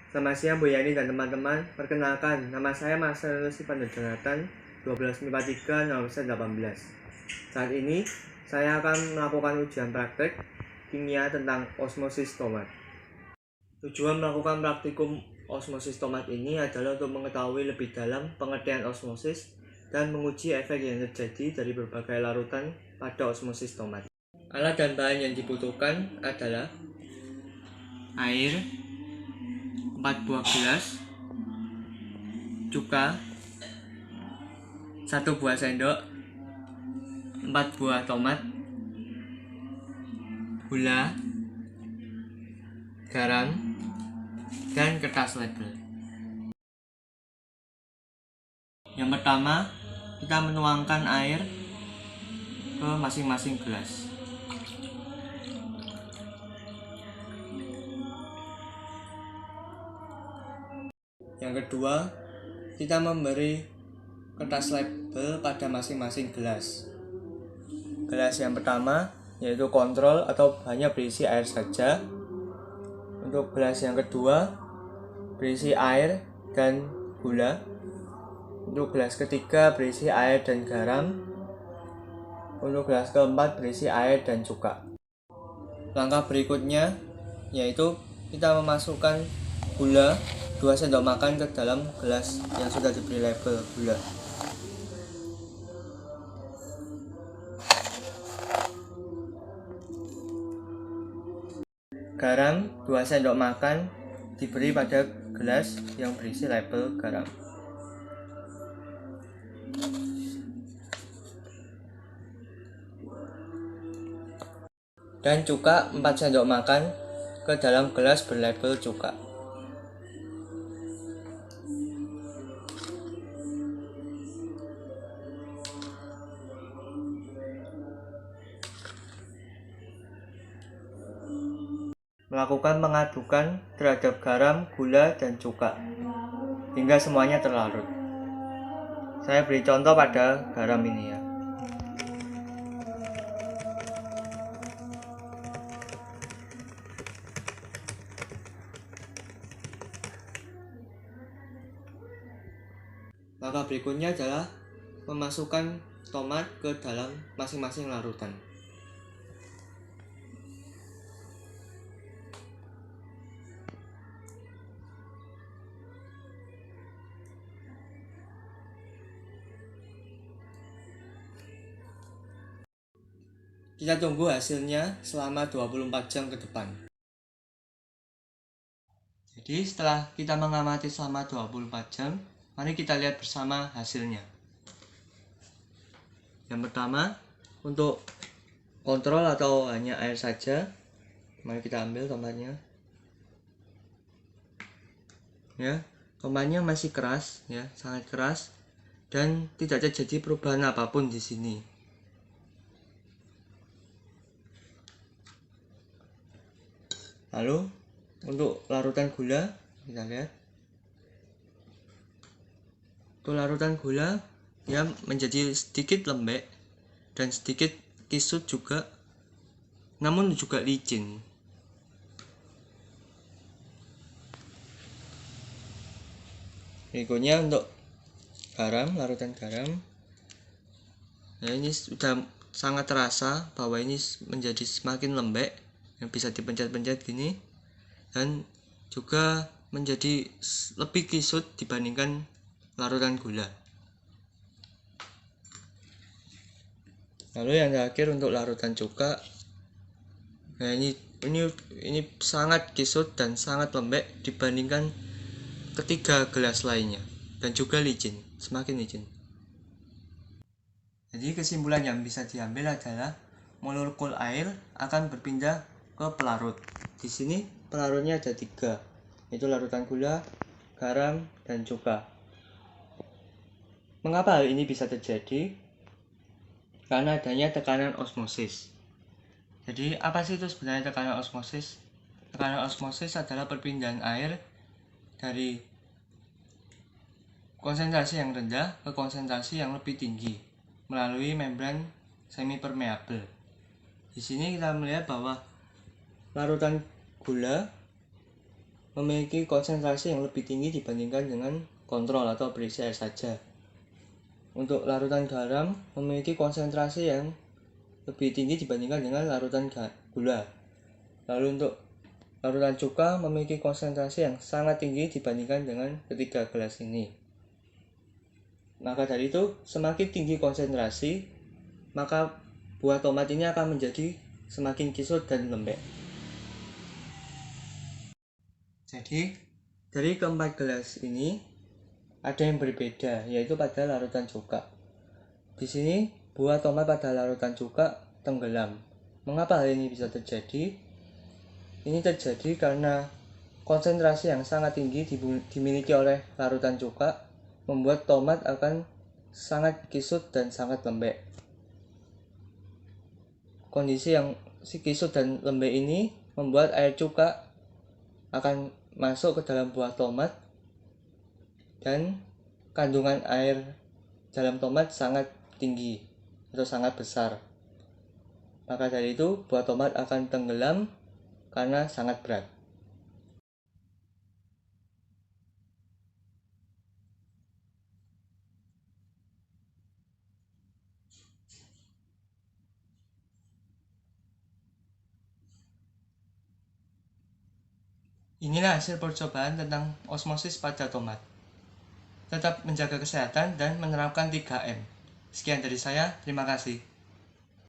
Selamat siang Bu Yani dan teman-teman. Perkenalkan, nama saya Marcel Sivan Jonathan, 1253 Saat ini saya akan melakukan ujian praktek kimia tentang osmosis tomat. Tujuan melakukan praktikum osmosis tomat ini adalah untuk mengetahui lebih dalam pengertian osmosis dan menguji efek yang terjadi dari berbagai larutan pada osmosis tomat. Alat dan bahan yang dibutuhkan adalah air 4 buah gelas, cuka 1 buah sendok, 4 buah tomat, gula, garam, dan kertas label. Yang pertama, kita menuangkan air ke masing-masing gelas. Yang kedua, kita memberi kertas label pada masing-masing gelas. Gelas yang pertama yaitu kontrol atau hanya berisi air saja. Untuk gelas yang kedua berisi air dan gula. Untuk gelas ketiga berisi air dan garam. Untuk gelas keempat berisi air dan cuka. Langkah berikutnya yaitu kita memasukkan gula 2 sendok makan ke dalam gelas yang sudah diberi label gula. Garam 2 sendok makan diberi pada gelas yang berisi label garam. Dan cuka 4 sendok makan ke dalam gelas berlabel cuka. Melakukan pengadukan terhadap garam, gula, dan cuka hingga semuanya terlarut. Saya beri contoh pada garam ini ya. Langkah berikutnya adalah memasukkan tomat ke dalam masing-masing larutan. Kita tunggu hasilnya selama 24 jam ke depan. Jadi setelah kita mengamati selama 24 jam, mari kita lihat bersama hasilnya. Yang pertama, untuk kontrol atau hanya air saja, mari kita ambil tomatnya. Ya, tomatnya masih keras, ya, sangat keras, dan tidak terjadi perubahan apapun di sini. Lalu untuk larutan gula, kita lihat. Untuk larutan gula, ya menjadi sedikit lembek dan sedikit kisut juga, namun juga licin. Berikutnya untuk garam, larutan garam. Nah, ini sudah sangat terasa bahwa ini menjadi semakin lembek, yang bisa dipencet-pencet gini, dan juga menjadi lebih kisut dibandingkan larutan gula. Lalu yang terakhir untuk larutan cuka. Nah, ini sangat kisut dan sangat lembek dibandingkan ketiga gelas lainnya, dan juga licin, semakin licin. Jadi kesimpulan yang bisa diambil adalah molekul air akan berpindah ke pelarut. Di sini pelarutnya ada 3, yaitu larutan gula, garam, dan cuka. Mengapa hal ini bisa terjadi? Karena adanya tekanan osmosis. Jadi apa sih itu sebenarnya tekanan osmosis? Tekanan osmosis adalah perpindahan air dari konsentrasi yang rendah ke konsentrasi yang lebih tinggi melalui membran semipermeabel. Di sini kita melihat bahwa larutan gula memiliki konsentrasi yang lebih tinggi dibandingkan dengan kontrol atau berisi air saja. Untuk larutan garam memiliki konsentrasi yang lebih tinggi dibandingkan dengan larutan gula. Lalu untuk larutan cuka memiliki konsentrasi yang sangat tinggi dibandingkan dengan ketiga gelas ini. Maka dari itu, semakin tinggi konsentrasi, maka buah tomat ini akan menjadi semakin kisut dan lembek. Jadi, dari keempat gelas ini ada yang berbeda, yaitu pada larutan cuka. Di sini, buah tomat pada larutan cuka tenggelam. Mengapa hal ini bisa terjadi? Ini terjadi karena konsentrasi yang sangat tinggi dimiliki oleh larutan cuka membuat tomat akan sangat kisut dan sangat lembek. Kondisi yang kisut dan lembek ini membuat air cuka akan masuk ke dalam buah tomat dan kandungan air dalam tomat sangat tinggi atau sangat besar. Maka dari itu buah tomat akan tenggelam karena sangat berat. Inilah hasil percobaan tentang osmosis pada tomat. Tetap menjaga kesehatan dan menerapkan 3M. Sekian dari saya, terima kasih.